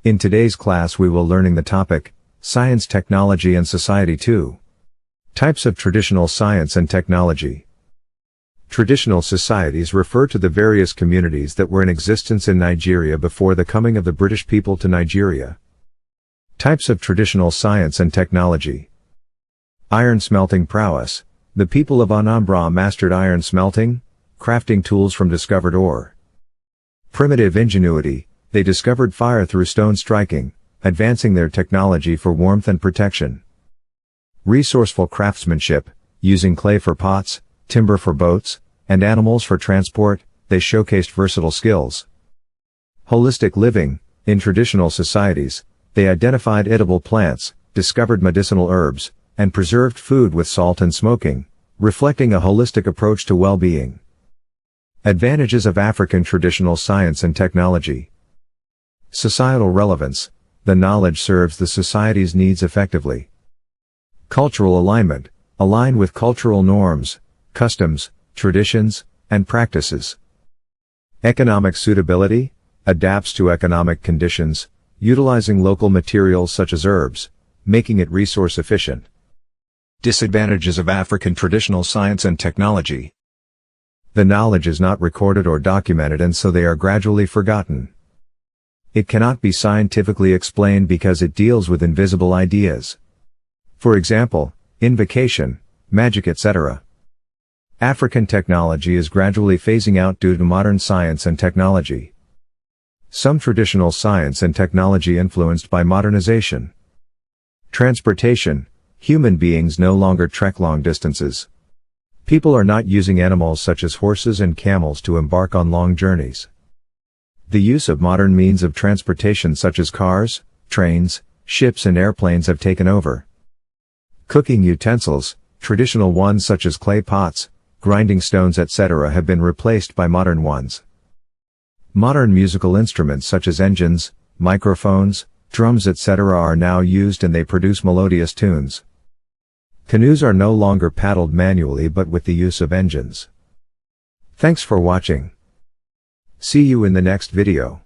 In today's class we will learning the topic, Science, Technology and Society 2. Types of traditional science and technology. Traditional societies refer to the various communities that were in existence in Nigeria before the coming of the British people to Nigeria. Types of traditional science and technology. Iron smelting prowess. The people of Anambra mastered iron smelting, crafting tools from discovered ore. Primitive ingenuity. They discovered fire through stone striking, advancing their technology for warmth and protection. Resourceful craftsmanship. Using clay for pots, timber for boats, and animals for transport, they showcased versatile skills. Holistic living. In traditional societies, they identified edible plants, discovered medicinal herbs, and preserved food with salt and smoking, reflecting a holistic approach to well-being. Advantages of African traditional science and technology. Societal relevance. The knowledge serves the society's needs effectively. Cultural alignment. Align with cultural norms, customs, traditions, and practices. Economic suitability. Adapts to economic conditions, utilizing local materials such as herbs, making it resource efficient. Disadvantages of African traditional science and technology. The knowledge is not recorded or documented, and so they are gradually forgotten. It cannot be scientifically explained because it deals with invisible ideas. For example, invocation, magic, etc. African technology is gradually phasing out due to modern science and technology. Some traditional science and technology influenced by modernization. Transportation. Human beings no longer trek long distances. People are not using animals such as horses and camels to embark on long journeys. The use of modern means of transportation such as cars, trains, ships and airplanes have taken over. Cooking utensils, traditional ones such as clay pots, grinding stones etc. have been replaced by modern ones. Modern musical instruments such as engines, microphones, drums etc. are now used and they produce melodious tunes. Canoes are no longer paddled manually but with the use of engines. Thanks for watching. See you in the next video.